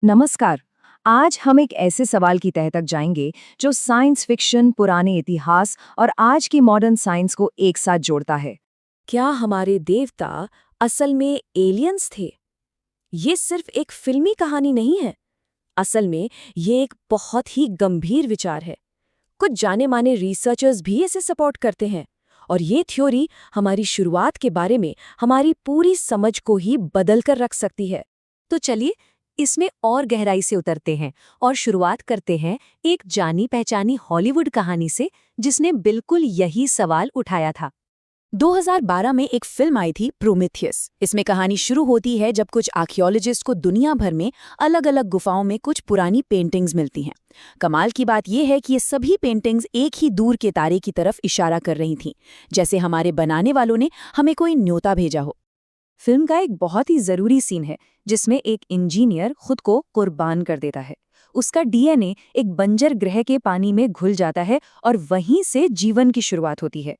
नमस्कार। आज हम एक ऐसे सवाल की तह तक जाएंगे जो साइंस फिक्शन, पुराने इतिहास और आज की मॉडर्न साइंस को एक साथ जोड़ता है। क्या हमारे देवता असल में एलियंस थे? ये सिर्फ एक फिल्मी कहानी नहीं है। असल में ये एक बहुत ही गंभीर विचार है। कुछ जाने माने रिसर्चर्स भी इसे सपोर्ट करते हैं। और ये थ्योरी हमारी शुरुआत के बारे में हमारी पूरी समझ को ही बदल कर रख सकती है। तो चलिए इसमें और गहराई से उतरते हैं और शुरुआत करते हैं एक जानी पहचानी हॉलीवुड कहानी से, जिसने बिल्कुल यही सवाल उठाया था। 2012 में एक फिल्म आई थी, प्रोमेथियस। इसमें कहानी शुरू होती है जब कुछ आर्कियोलॉजिस्ट को दुनिया भर में अलग अलग गुफाओं में कुछ पुरानी पेंटिंग्स मिलती हैं। कमाल की बात यह है कि ये सभी पेंटिंग्स एक ही दूर के तारे की तरफ इशारा कर रही थीं, जैसे हमारे बनाने वालों ने हमें कोई न्योता भेजा हो। फिल्म का एक बहुत ही जरूरी सीन है जिसमें एक इंजीनियर खुद को कुर्बान कर देता है। उसका डीएनए एक बंजर ग्रह के पानी में घुल जाता है और वहीं से जीवन की शुरुआत होती है।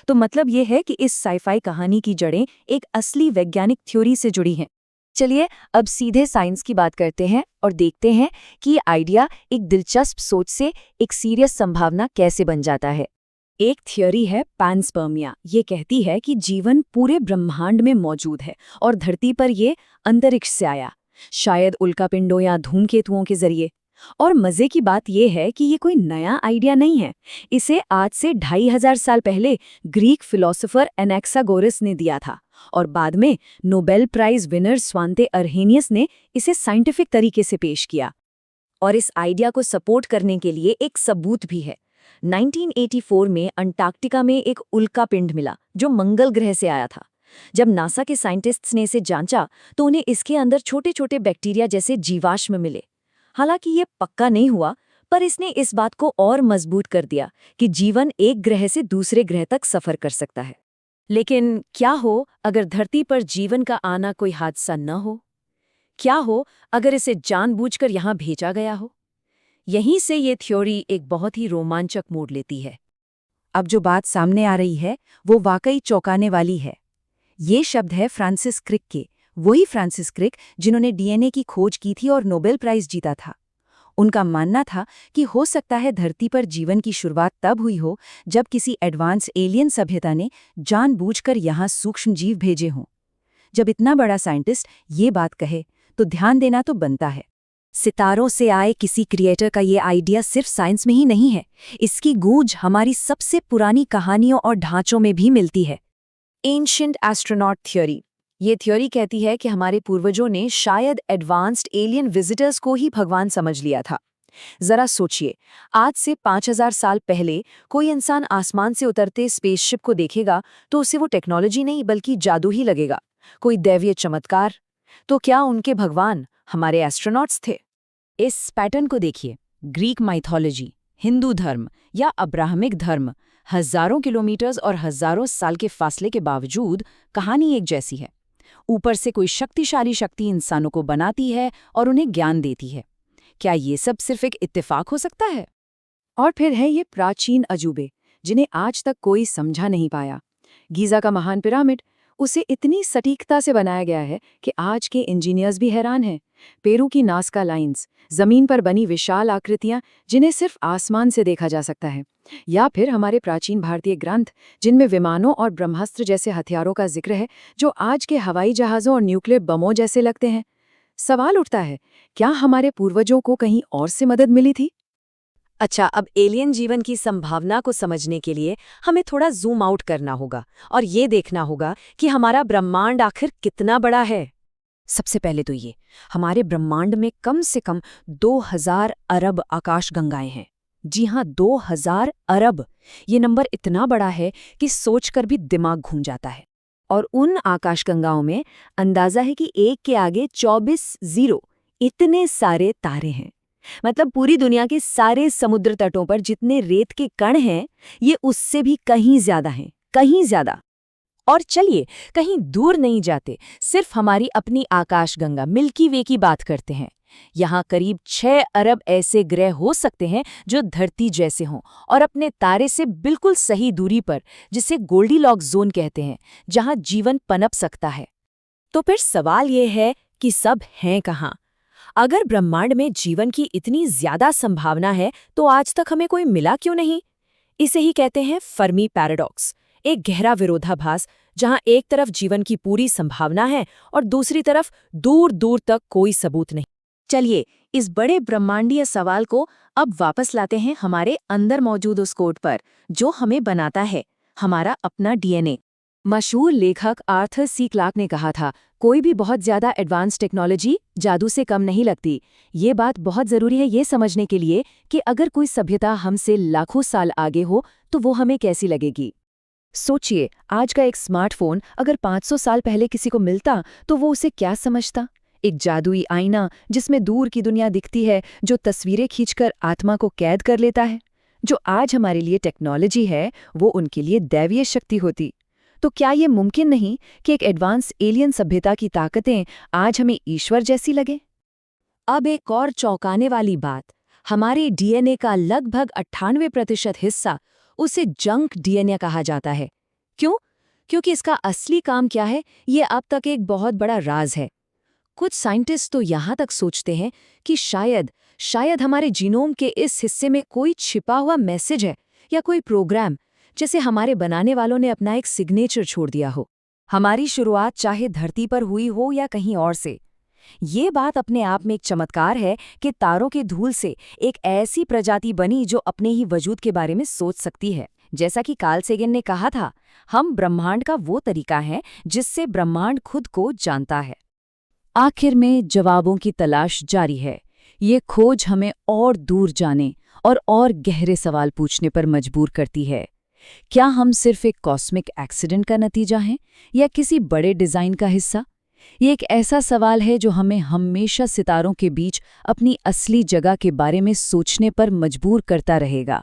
तो मतलब ये है कि इस साइफाई कहानी की जड़ें एक असली वैज्ञानिक थ्योरी से जुड़ी हैं। चलिए अब सीधे साइंस की बात करते हैं और देखते हैं कि ये आइडिया एक दिलचस्प सोच से एक सीरियस संभावना कैसे बन जाता है। एक थ्योरी है पैनस्पर्मिया। ये कहती है कि जीवन पूरे ब्रह्मांड में मौजूद है और धरती पर ये अंतरिक्ष से आया, शायद उल्कापिंडों या धूमकेतुओं के जरिए। और मजे की बात यह है कि ये कोई नया आइडिया नहीं है। इसे आज से 2500 साल पहले ग्रीक फिलोसोफर एनेक्सागोरस ने दिया था और बाद में नोबेल प्राइज विनर स्वांते अर्हेनियस ने इसे साइंटिफिक तरीके से पेश किया। और इस आइडिया को सपोर्ट करने के लिए एक सबूत भी है। 1984 में अंटार्कटिका में एक उल्कापिंड मिला जो मंगल ग्रह से आया था। जब नासा के साइंटिस्ट्स ने इसे जांचा तो उन्हें इसके अंदर छोटे छोटे बैक्टीरिया जैसे जीवाश्म मिले। हालांकि ये पक्का नहीं हुआ, पर इसने इस बात को और मजबूत कर दिया कि जीवन एक ग्रह से दूसरे ग्रह तक सफर कर सकता है। लेकिन क्या हो अगर धरती पर जीवन का आना कोई हादसा न हो? क्या हो अगर इसे जानबूझकर यहाँ भेजा गया हो? यहीं से ये थ्योरी एक बहुत ही रोमांचक मोड़ लेती है। अब जो बात सामने आ रही है वो वाकई चौंकाने वाली है। ये शब्द है फ्रांसिस क्रिक के, वही फ्रांसिस क्रिक जिन्होंने डीएनए की खोज की थी और नोबेल प्राइज जीता था। उनका मानना था कि हो सकता है धरती पर जीवन की शुरुआत तब हुई हो जब किसी एडवांस एलियन सभ्यता ने जानबूझकर यहाँ सूक्ष्म जीव भेजे हों। जब इतना बड़ा साइंटिस्ट ये बात कहे तो ध्यान देना तो बनता है। सितारों से आए किसी क्रिएटर का ये आइडिया सिर्फ साइंस में ही नहीं है, इसकी गूंज हमारी सबसे पुरानी कहानियों और ढांचों में भी मिलती है। Ancient astronaut theory. ये थ्योरी कहती है कि हमारे पूर्वजों ने शायद एडवांस्ड एलियन विजिटर्स को ही भगवान समझ लिया था। जरा सोचिए, आज से 5000 साल पहले कोई इंसान आसमान से उतरते स्पेसशिप को देखेगा तो उसे वो टेक्नोलॉजी नहीं बल्कि जादू ही लगेगा, कोई दैवीय चमत्कार। तो क्या उनके भगवान हमारे एस्ट्रोनॉट्स थे? इस पैटर्न को देखिए। ग्रीक माइथोलॉजी, हिंदू धर्म या अब्राहमिक धर्म, हजारों किलोमीटर्स और हजारों साल के फासले के बावजूद कहानी एक जैसी है। ऊपर से कोई शक्तिशाली शक्ति इंसानों को बनाती है और उन्हें ज्ञान देती है। क्या ये सब सिर्फ एक इत्तेफाक हो सकता है? और फिर है ये प्राचीन अजूबे जिन्हें आज तक कोई समझा नहीं पाया। गीज़ा का महान पिरामिड, उसे इतनी सटीकता से बनाया गया है कि आज के इंजीनियर्स भी हैरान हैं। पेरू की नाज़का लाइंस, जमीन पर बनी विशाल आकृतियां जिन्हें सिर्फ आसमान से देखा जा सकता है। या फिर हमारे प्राचीन भारतीय ग्रंथ जिनमें विमानों और ब्रह्मास्त्र जैसे हथियारों का जिक्र है जो आज के हवाई जहाज़ों और न्यूक्लियर बमों जैसे लगते हैं। सवाल उठता है, क्या हमारे पूर्वजों को कहीं और से मदद मिली थी? अच्छा, अब एलियन जीवन की संभावना को समझने के लिए हमें थोड़ा जूम आउट करना होगा और ये देखना होगा कि हमारा ब्रह्मांड आखिर कितना बड़ा है। सबसे पहले तो ये, हमारे ब्रह्मांड में कम से कम 2000 अरब आकाशगंगाएं हैं। जी हाँ, 2000 अरब। ये नंबर इतना बड़ा है कि सोचकर भी दिमाग घूम जाता है। और उन आकाशगंगाओं में अंदाजा है कि एक के आगे 24 जीरो इतने सारे तारे हैं। मतलब पूरी दुनिया के सारे समुद्र तटों पर जितने रेत के कण हैं, ये उससे भी कहीं ज्यादा हैं, कहीं ज्यादा। और चलिए कहीं दूर नहीं जाते, सिर्फ हमारी अपनी आकाशगंगा मिल्की वे की बात करते हैं। यहाँ करीब 6 अरब ऐसे ग्रह हो सकते हैं जो धरती जैसे हों और अपने तारे से बिल्कुल सही दूरी पर, जिसे गोल्डीलॉक्स जोन कहते हैं, जहाँ जीवन पनप सकता है। तो फिर सवाल ये है कि सब हैं कहाँ? अगर ब्रह्मांड में जीवन की इतनी ज्यादा संभावना है तो आज तक हमें कोई मिला क्यों नहीं? इसे ही कहते हैं फर्मी पैराडॉक्स, एक गहरा विरोधाभास जहां एक तरफ जीवन की पूरी संभावना है और दूसरी तरफ दूर दूर तक कोई सबूत नहीं। चलिए इस बड़े ब्रह्मांडीय सवाल को अब वापस लाते हैं हमारे अंदर मौजूद उस कोड पर जो हमें बनाता है, हमारा अपना डीएनए। मशहूर लेखक आर्थर सी क्लार्क ने कहा था, कोई भी बहुत ज्यादा एडवांस टेक्नोलॉजी जादू से कम नहीं लगती। ये बात बहुत जरूरी है ये समझने के लिए कि अगर कोई सभ्यता हमसे लाखों साल आगे हो तो वो हमें कैसी लगेगी। सोचिए, आज का एक स्मार्टफोन अगर 500 साल पहले किसी को मिलता तो वो उसे क्या समझता? एक जादुई आईना जिसमें दूर की दुनिया दिखती है, जो तस्वीरें खींचकर आत्मा को कैद कर लेता है। जो आज हमारे लिए टेक्नोलॉजी है वो उनके लिए दैवीय शक्ति होती। तो क्या ये मुमकिन नहीं कि एक एडवांस एलियन सभ्यता की ताकतें आज हमें ईश्वर जैसी लगे? अब एक और चौंकाने वाली बात, हमारे डीएनए का लगभग 98% हिस्सा उसे जंक डीएनए कहा जाता है। क्यों? क्योंकि इसका असली काम क्या है ये अब तक एक बहुत बड़ा राज है। कुछ साइंटिस्ट तो यहाँ तक सोचते हैं कि शायद हमारे जीनोम के इस हिस्से में कोई छिपा हुआ मैसेज है या कोई प्रोग्राम, जैसे हमारे बनाने वालों ने अपना एक सिग्नेचर छोड़ दिया हो। हमारी शुरुआत चाहे धरती पर हुई हो या कहीं और से। ये बात अपने आप में एक चमत्कार है कि तारों के धूल से एक ऐसी प्रजाति बनी जो अपने ही वजूद के बारे में सोच सकती है। जैसा कि कार्ल सेगन ने कहा था, हम ब्रह्मांड का वो तरीका है जिससे ब्रह्मांड खुद को जानता है। आखिर में जवाबों की तलाश जारी है। ये खोज हमें और दूर जाने और गहरे सवाल पूछने पर मजबूर करती है। क्या हम सिर्फ एक कॉस्मिक एक्सीडेंट का नतीजा हैं या किसी बड़े डिजाइन का हिस्सा? ये एक ऐसा सवाल है जो हमें हमेशा सितारों के बीच अपनी असली जगह के बारे में सोचने पर मजबूर करता रहेगा।